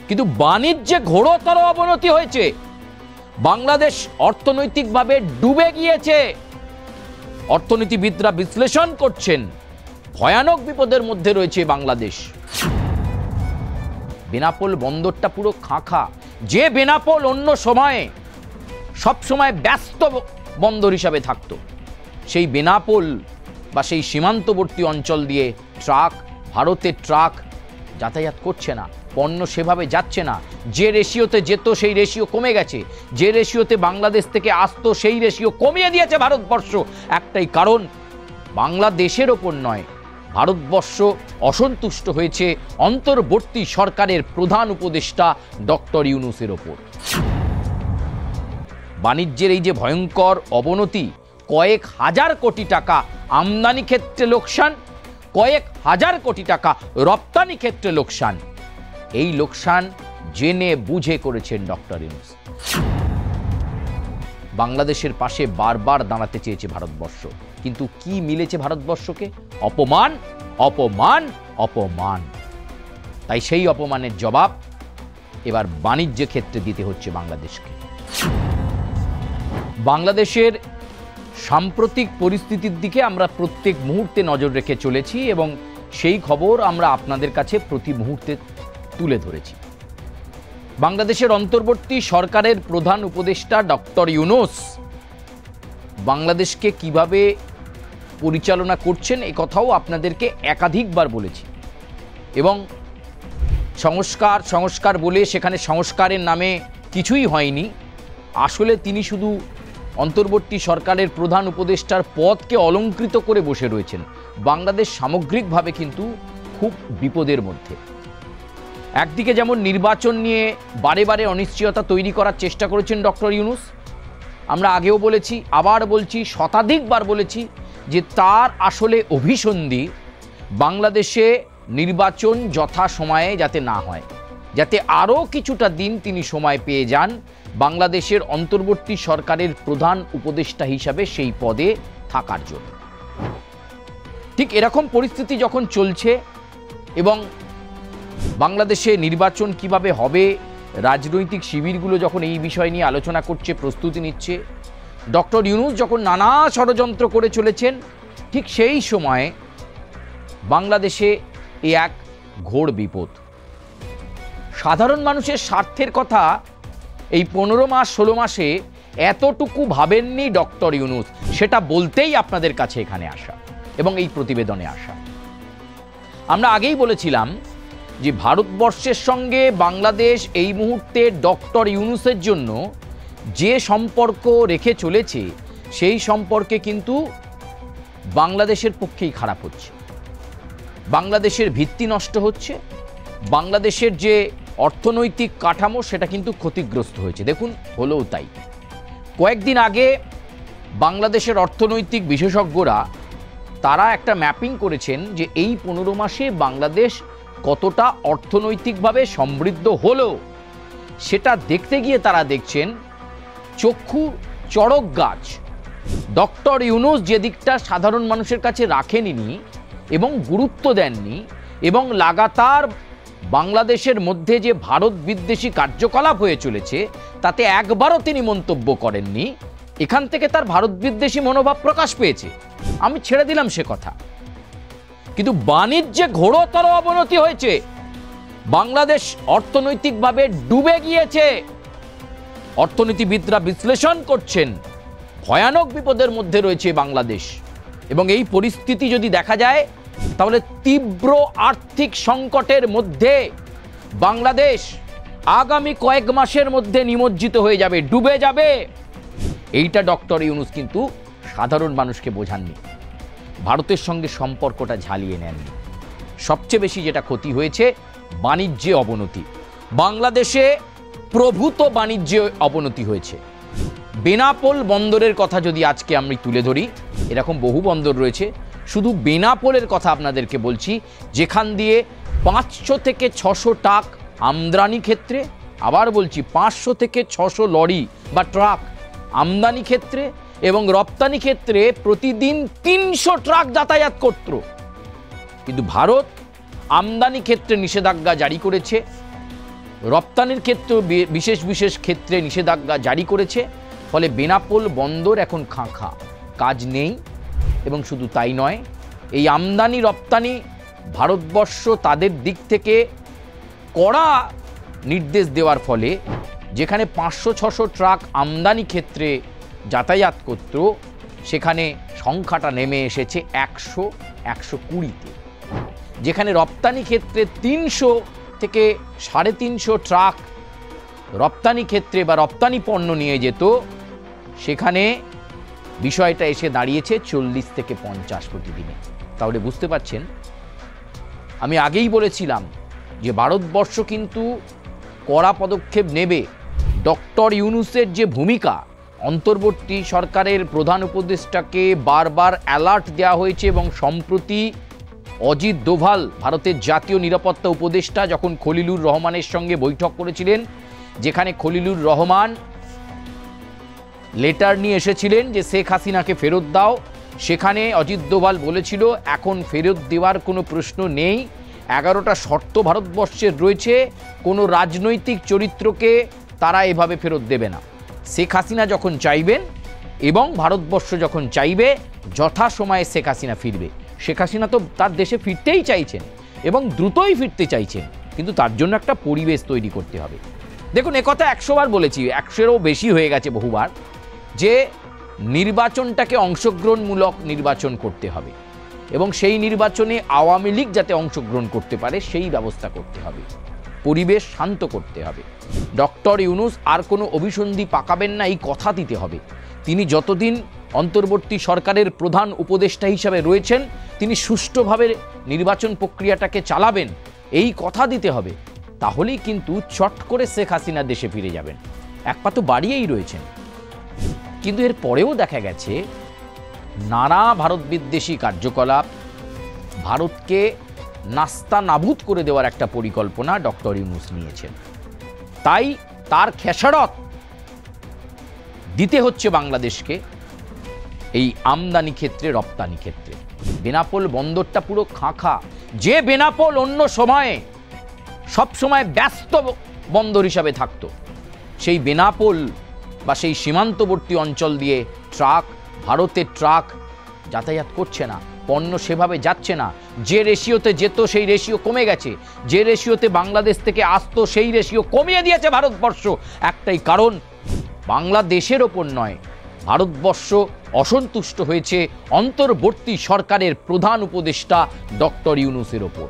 কিন্তু বাণিজ্যে ঘোরতর অবনতি হয়েছে। বাংলাদেশ অর্থনৈতিকভাবে ডুবে গিয়েছে। অর্থনীতিবিদরা বিশ্লেষণ করছেন ভয়ানক বিপদের মধ্যে রয়েছে বাংলাদেশ। বেনাপোল বন্দরটা পুরো খাঁখা। যে বেনাপোল অন্য সময়ে সবসময় ব্যস্ত বন্দর হিসাবে থাকতো, সেই বেনাপোল বা সেই সীমান্তবর্তী অঞ্চল দিয়ে ভারতের ট্রাক যাতায়াত করছে না, পণ্য সেভাবে যাচ্ছে না। যে রেশিওতে যেত সেই রেশিও কমে গেছে। যে রেশিওতে বাংলাদেশ থেকে আসতো সেই রেশিও কমিয়ে দিয়েছে ভারতবর্ষ। একটাই কারণ, বাংলাদেশের ওপর নয়, ভারতবর্ষ অসন্তুষ্ট হয়েছে অন্তর্বর্তী সরকারের প্রধান উপদেষ্টা ডক্টর ইউনূসের ওপর। বাণিজ্যের এই যে ভয়ঙ্কর অবনতি, কয়েক হাজার কোটি টাকা আমদানি ক্ষেত্রে লোকসান, কয়েক হাজার কোটি টাকা রপ্তানি ক্ষেত্রে লোকসান। এই লোকসান জেনে বুঝে করেছেন ডক্টর ইউনূস। বাংলাদেশের পাশে বারবার দাঁড়াতে চেয়েছে ভারতবর্ষ, কিন্তু কি মিলেছে ভারতবর্ষকে? অপমান, অপমান, অপমান। তাই সেই অপমানের জবাব এবার বাণিজ্য ক্ষেত্রে দিতে হচ্ছে বাংলাদেশকে। বাংলাদেশের সাম্প্রতিক পরিস্থিতির দিকে আমরা প্রত্যেক মুহূর্তে নজর রেখে চলেছি এবং সেই খবর আমরা আপনাদের কাছে প্রতি মুহূর্তে তুলে ধরেছি। বাংলাদেশের অন্তর্বর্তী সরকারের প্রধান উপদেষ্টা ডক্টর ইউনূস বাংলাদেশকে কিভাবে পরিচালনা করছেন এ কথাও আপনাদেরকে একাধিকবার বলেছি। এবং সংস্কার সংস্কার বলে সেখানে সংস্কারের নামে কিছুই হয়নি। আসলে তিনি শুধু অন্তর্বর্তী সরকারের প্রধান উপদেষ্টার পদকে অলংকৃত করে বসে রয়েছেন। বাংলাদেশ সামগ্রিকভাবে কিন্তু খুব বিপদের মধ্যে। একদিকে যেমন নির্বাচন নিয়ে বারে বারে অনিশ্চয়তা তৈরি করার চেষ্টা করেছেন ডক্টর ইউনূস। আমরা আগেও বলেছি, আবার বলছি, শতাধিকবার বলেছি যে তার আসলে অভিসন্ধি বাংলাদেশে নির্বাচন যথাসময়ে যাতে না হয়, যাতে আরও কিছুটা দিন তিনি সময় পেয়ে যান বাংলাদেশের অন্তর্বর্তী সরকারের প্রধান উপদেষ্টা হিসাবে সেই পদে থাকার জন্য। ঠিক এরকম পরিস্থিতি যখন চলছে এবং বাংলাদেশে নির্বাচন কিভাবে হবে, রাজনৈতিক শিবিরগুলো যখন এই বিষয় নিয়ে আলোচনা করছে, প্রস্তুতি নিচ্ছে, ডক্টর ইউনূস যখন নানা ষড়যন্ত্র করে চলেছেন, ঠিক সেই সময়ে বাংলাদেশে এক ঘোর বিপদ। সাধারণ মানুষের স্বার্থের কথা এই 15 মাস 16 মাসে এতটুকু ভাবেননি ডক্টর ইউনূস, সেটা বলতেই আপনাদের কাছে এখানে আসা এবং এই প্রতিবেদনে আসা। আমরা আগেই বলেছিলাম যে ভারতবর্ষের সঙ্গে বাংলাদেশ এই মুহূর্তে ডক্টর ইউনূসের জন্য যে সম্পর্ক রেখে চলেছে সেই সম্পর্কে কিন্তু বাংলাদেশের পক্ষেই খারাপ হচ্ছে। বাংলাদেশের ভিত্তি নষ্ট হচ্ছে, বাংলাদেশের যে অর্থনৈতিক কাঠামো সেটা কিন্তু ক্ষতিগ্রস্ত হয়েছে। দেখুন, হলেও তাই। কয়েকদিন আগে বাংলাদেশের অর্থনৈতিক বিশেষজ্ঞরা তারা একটা ম্যাপিং করেছেন যে এই 15 মাসে বাংলাদেশ কতটা অর্থনৈতিকভাবে সমৃদ্ধ হলো সেটা দেখতে গিয়ে তারা দেখছেন চক্ষু চড়ক গাছ। ডক্টর ইউনূস যে দিকটা সাধারণ মানুষের কাছে রাখেননি এবং গুরুত্ব দেননি, এবং লাগাতার বাংলাদেশের মধ্যে যে ভারত বিদ্বেষী কার্যকলাপ হয়ে চলেছে তাতে একবারও তিনি মন্তব্য করেননি, এখান থেকে তার ভারত বিদ্বেষী মনোভাব প্রকাশ পেয়েছে। আমি ছেড়ে দিলাম সে কথা, কিন্তু বাণিজ্যে ঘোরতর অবনতি হয়েছে। বাংলাদেশ অর্থনৈতিকভাবে ডুবে গিয়েছে। অর্থনীতিবিদরা বিশ্লেষণ করছেন ভয়ানক বিপদের মধ্যে রয়েছে বাংলাদেশ। এবং এই পরিস্থিতি যদি দেখা যায় তাহলে তীব্র আর্থিক সংকটের মধ্যে বাংলাদেশ আগামী কয়েক মাসের মধ্যে নিমজ্জিত হয়ে যাবে, ডুবে যাবে। এইটা ডক্টর ইউনূস কিন্তু সাধারণ মানুষকে বোঝাননি, ভারতের সঙ্গে সম্পর্কটা ঝালিয়ে নেননি। সবচেয়ে বেশি যেটা ক্ষতি হয়েছে বাণিজ্যে অবনতি। বাংলাদেশে প্রভূত বাণিজ্যে অবনতি হয়েছে। বেনাপোল বন্দরের কথা যদি আজকে আমি তুলে ধরি, এরকম বহু বন্দর রয়েছে, শুধু বেনাপোলের কথা আপনাদেরকে বলছি, যেখান দিয়ে 500 থেকে 600 ট্রাক আমদানি ক্ষেত্রে, আবার বলছি 500 থেকে 600 লরি বা ট্রাক আমদানি ক্ষেত্রে এবং রপ্তানি ক্ষেত্রে প্রতিদিন 300 ট্রাক যাতায়াত করত। কিন্তু ভারত আমদানি ক্ষেত্রে নিষেধাজ্ঞা জারি করেছে রপ্তানির ক্ষেত্রে বিশেষ বিশেষ ক্ষেত্রে নিষেধাজ্ঞা জারি করেছে। ফলে বেনাপোল বন্দর এখন খাঁ, কাজ নেই। এবং শুধু তাই নয়, এই আমদানি রপ্তানি ভারতবর্ষ তাদের দিক থেকে কড়া নির্দেশ দেওয়ার ফলে যেখানে 500-600 ট্রাক আমদানি ক্ষেত্রে যাতায়াত করত, সেখানে সংখ্যাটা নেমে এসেছে 100-120-তে। যেখানে রপ্তানি ক্ষেত্রে 300 থেকে 350 ট্রাক রপ্তানি ক্ষেত্রে বা রপ্তানি পণ্য নিয়ে যেত, সেখানে বিষয়টা এসে দাঁড়িয়েছে 40 থেকে 50 প্রতিদিনে। তাহলে বুঝতে পারছেন, আমি আগেই বলেছিলাম যে ভারতবর্ষ কিন্তু কড়া পদক্ষেপ নেবে। ডক্টর ইউনূসের যে ভূমিকা, অন্তর্বর্তী সরকারের প্রধান উপদেষ্টাকে বারবার অ্যালার্ট দেওয়া হয়েছে এবং সম্প্রতি অজিত দোভাল ভারতের জাতীয় নিরাপত্তা উপদেষ্টা যখন খলিলুর রহমানের সঙ্গে বৈঠক করেছিলেন, যেখানে খলিলুর রহমান লেটার নিয়ে এসেছিলেন যে শেখ হাসিনাকে ফেরত দাও, সেখানে অজিত দোভাল বলেছিল এখন ফেরত দেওয়ার কোনো প্রশ্ন নেই। 11টা শর্ত ভারতবর্ষের রয়েছে, কোনো রাজনৈতিক চরিত্রকে তারা এভাবে ফেরত দেবে না। শেখ হাসিনা যখন চাইবেন এবং ভারতবর্ষ যখন চাইবে, যথাসময়ে শেখ হাসিনা ফিরবে। শেখ হাসিনা তো তার দেশে ফিরতেই চাইছেন এবং দ্রুতই ফিরতে চাইছেন, কিন্তু তার জন্য একটা পরিবেশ তৈরি করতে হবে। দেখুন, একথা 100 বার বলেছি, 100-এরও বেশি হয়ে গেছে বহুবার, যে নির্বাচনটাকে অংশগ্রহণমূলক নির্বাচন করতে হবে এবং সেই নির্বাচনে আওয়ামী লীগ যাতে অংশগ্রহণ করতে পারে সেই ব্যবস্থা করতে হবে, পরিবেশ শান্ত করতে হবে। ডক্টর ইউনূস আর কোনো অভিসন্ধি পাকাবেন না, এই কথা দিতে হবে। তিনি যতদিন অন্তর্বর্তী সরকারের প্রধান উপদেষ্টা হিসাবে রয়েছেন, তিনি সুষ্ঠুভাবে নির্বাচন প্রক্রিয়াটাকে চালাবেন, এই কথা দিতে হবে। তাহলেই কিন্তু চট করে শেখ হাসিনা দেশে ফিরে যাবেন। এক পা তো বাড়িয়েই রয়েছেন। কিন্তু এর পরেও দেখা গেছে নানা ভারত বিদ্বেষী কার্যকলাপ, ভারতকে নাস্তা নাবুদ করে দেওয়ার একটা পরিকল্পনা ডক্টর ইউনূস নিয়েছেন। তাই তার খেসারত দিতে হচ্ছে বাংলাদেশকে এই আমদানি ক্ষেত্রে, রপ্তানি ক্ষেত্রে। বেনাপোল বন্দরটা পুরো খাঁ। যে বেনাপোল অন্য সময়ে সবসময় ব্যস্ত বন্দর হিসাবে থাকতো, সেই বেনাপোল বা সেই সীমান্তবর্তী অঞ্চল দিয়ে ভারতের ট্রাক যাতায়াত করছে না, পণ্য সেভাবে যাচ্ছে না। যে রেশিওতে যেত সেই রেশিও কমে গেছে, যে রেশিওতে বাংলাদেশ থেকে আসতো সেই রেশিও কমিয়ে দিয়েছে ভারতবর্ষ। একটাই কারণ, বাংলাদেশের ওপর নয়, ভারতবর্ষ অসন্তুষ্ট হয়েছে অন্তর্বর্তী সরকারের প্রধান উপদেষ্টা ডক্টর ইউনূসের ওপর,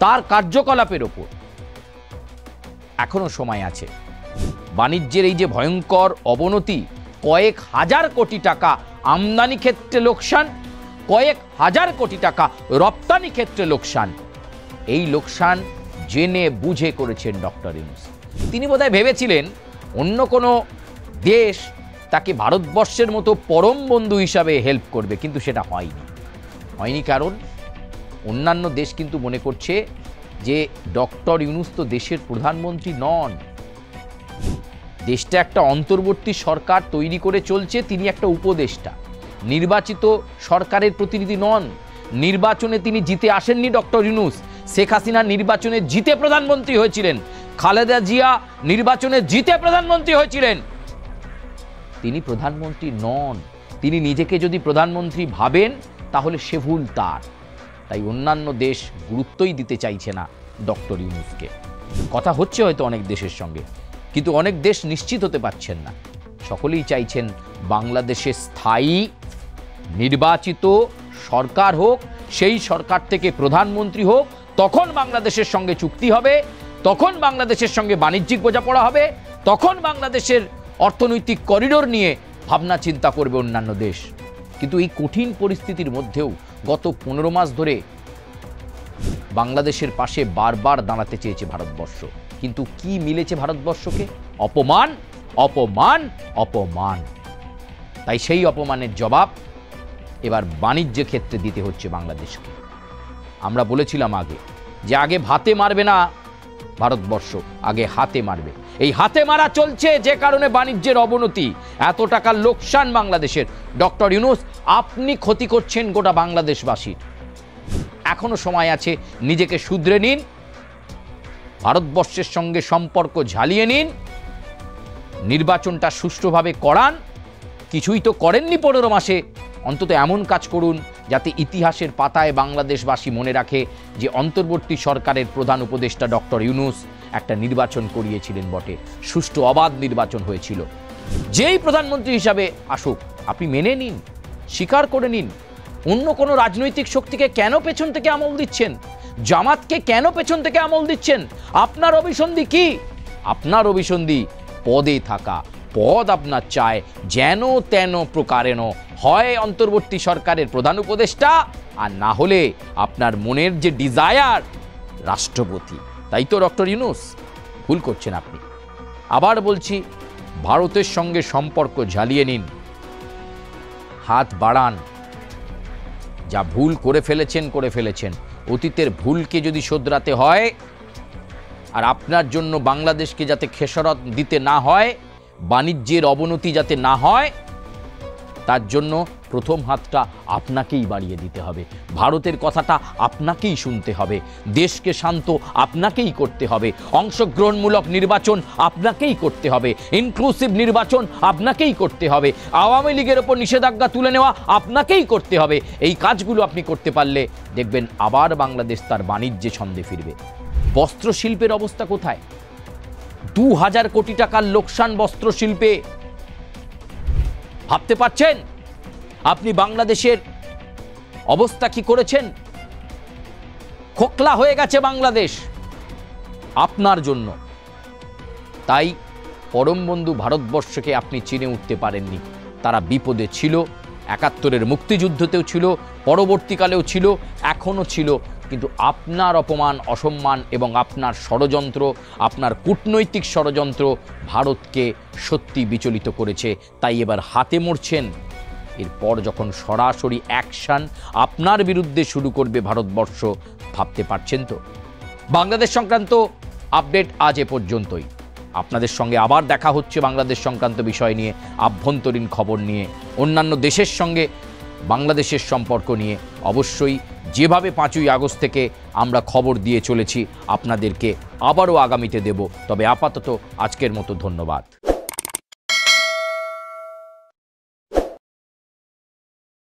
তার কার্যকলাপের ওপর। এখনো সময় আছে। বাণিজ্যের এই যে ভয়ঙ্কর অবনতি, কয়েক হাজার কোটি টাকা আমদানি ক্ষেত্রে লোকসান, কয়েক হাজার কোটি টাকা রপ্তানি ক্ষেত্রে লোকসান, এই লোকসান জেনে বুঝে করেছেন ডক্টর ইউনূস। তিনি বোধহয় ভেবেছিলেন অন্য কোনো দেশ তাকে ভারতবর্ষের মতো পরম বন্ধু হিসাবে হেল্প করবে, কিন্তু সেটা হয়নি। কারণ অন্যান্য দেশ কিন্তু মনে করছে যে ডক্টর ইউনূস তো দেশের প্রধানমন্ত্রী নন, দেশটা একটা অন্তর্বর্তী সরকার তৈরি করে চলছে, তিনি একটা উপদেষ্টা, নির্বাচিত সরকারের প্রতিনিধি নন। নির্বাচনে তিনি জিতে আসেননি ডক্টর ইউনূস। শেখ হাসিনা নির্বাচনে জিতে প্রধানমন্ত্রী হয়েছিলেন, খালেদা জিয়া নির্বাচনে জিতে প্রধানমন্ত্রী হয়েছিলেন। তিনি প্রধানমন্ত্রী নন। তিনি নিজেকে যদি প্রধানমন্ত্রী ভাবেন তাহলে সে ভুল তার। তাই অন্যান্য দেশ গুরুত্বই দিতে চাইছে না ডক্টর ইউনূসকে। কথা হচ্ছে হয়তো অনেক দেশের সঙ্গে, কিন্তু অনেক দেশ নিশ্চিত হতে পারছেন না। সকলেই চাইছেন বাংলাদেশে স্থায়ী নির্বাচিত সরকার হোক, সেই সরকার থেকে প্রধানমন্ত্রী হোক, তখন বাংলাদেশের সঙ্গে চুক্তি হবে, তখন বাংলাদেশের সঙ্গে বাণিজ্যিক বোঝাপড়া হবে, তখন বাংলাদেশের অর্থনৈতিক করিডোর নিয়ে ভাবনা চিন্তা করবে অন্যান্য দেশ। কিন্তু এই কঠিন পরিস্থিতির মধ্যেও গত 15 মাস ধরে বাংলাদেশের পাশে বারবার দাঁড়াতে চেয়েছে ভারতবর্ষ, কিন্তু কি মিলেছে ভারতবর্ষকে? অপমান, অপমান, অপমান। তাই সেই অপমানের জবাব এবার বাণিজ্য ক্ষেত্রে দিতে হচ্ছে বাংলাদেশকে। আমরা বলেছিলাম যে আগে ভাতে মারবে না ভারতবর্ষ, আগে হাতে মারবে। এই হাতে মারা চলছে, যে কারণে বাণিজ্যের অবনতি, এত টাকার লোকসান বাংলাদেশের। ডক্টর ইউনূস, আপনি ক্ষতি করছেন গোটা বাংলাদেশবাসীর। এখনো সময় আছে, নিজেকে শুধরে নিন ভারতবর্ষের সঙ্গে সম্পর্ক ঝালিয়ে নিন, নির্বাচনটা সুষ্ঠুভাবে করান। কিছুই তো করেননি 15 মাসে, অন্তত এমন কাজ করুন যাতে ইতিহাসের পাতায় বাংলাদেশবাসী মনে রাখে যে অন্তর্বর্তী সরকারের প্রধান উপদেষ্টা ডক্টর ইউনূস একটা নির্বাচন করিয়েছিলেন বটে, সুষ্ঠু অবাধ নির্বাচন হয়েছিল। যেই প্রধানমন্ত্রী হিসাবে আসুক আপনি মেনে নিন, স্বীকার করে নিন। অন্য কোনো রাজনৈতিক শক্তিকে কেন পেছন থেকে আমল দিচ্ছেন? জামাতকে কেন পেছন থেকে আমল দিচ্ছেন? আপনার অভিসন্ধি কি? আপনার অভিসন্ধি পদে থাকা। পদ আপনার চায় যেন তেন প্রকারেণ, হয় অন্তর্বর্তী সরকারের প্রধান উপদেষ্টা, আর না হলে আপনার মনের যে ডিজায়ার রাষ্ট্রপতি। তাই তো ডক্টর ইউনূস, ভুল করছেন আপনি। আবার বলছি, ভারতের সঙ্গে সম্পর্ক ঝালিয়ে নিন, হাত বাড়ান। যা ভুল করে ফেলেছেন। অতীতের ভুলকে যদি শোধরাতে হয়, আর আপনার জন্য বাংলাদেশকে যাতে খেসারত দিতে না হয়, বাণিজ্যের অবনতি যাতে না হয়, তার জন্য প্রথম হাতটা আপনাকেই বাড়িয়ে দিতে হবে। ভারতের কথাটা আপনাকেই শুনতে হবে। দেশকে শান্ত আপনাকেই করতে হবে। অংশগ্রহণমূলক নির্বাচন আপনাকেই করতে হবে। ইনক্লুসিভ নির্বাচন আপনাকেই করতে হবে। আওয়ামী লীগের ওপর নিষেধাজ্ঞা তুলে নেওয়া আপনাকেই করতে হবে। এই কাজগুলো আপনি করতে পারলে দেখবেন আবার বাংলাদেশ তার বাণিজ্যে ছন্দে ফিরবে। বস্ত্রশিল্পের অবস্থা কোথায়? 2000 কোটি টাকার লোকসান বস্ত্রশিল্পে। ভাবতে পারছেন আপনি বাংলাদেশের অবস্থা কি করেছেন? খোকলা হয়ে গেছে বাংলাদেশ আপনার জন্য। তাই পরম বন্ধু ভারতবর্ষকে আপনি চিনে উঠতে পারেননি। তারা বিপদে ছিল, 71-এর মুক্তিযুদ্ধতেও ছিল, পরবর্তীকালেও ছিল, এখনও ছিল। কিন্তু আপনার অপমান, অসম্মান এবং আপনার ষড়যন্ত্র, আপনার কূটনৈতিক ষড়যন্ত্র ভারতকে সত্যি বিচলিত করেছে। তাই এবার হাতে মরছেন। এরপর যখন সরাসরি অ্যাকশন আপনার বিরুদ্ধে শুরু করবে ভারতবর্ষ, ভাবতে পারছেন তো? বাংলাদেশ সংক্রান্ত আপডেট আজ এ পর্যন্তই। আপনাদের সঙ্গে আবার দেখা হচ্ছে বাংলাদেশ সংক্রান্ত বিষয় নিয়ে, আভ্যন্তরীণ খবর নিয়ে, অন্যান্য দেশের সঙ্গে বাংলাদেশের সম্পর্ক নিয়ে। অবশ্যই যেভাবে 5ই আগস্ট থেকে আমরা খবর দিয়ে চলেছি আপনাদেরকে আবারও আগামীতে দেব। তবে আপাতত আজকের মতো ধন্যবাদ।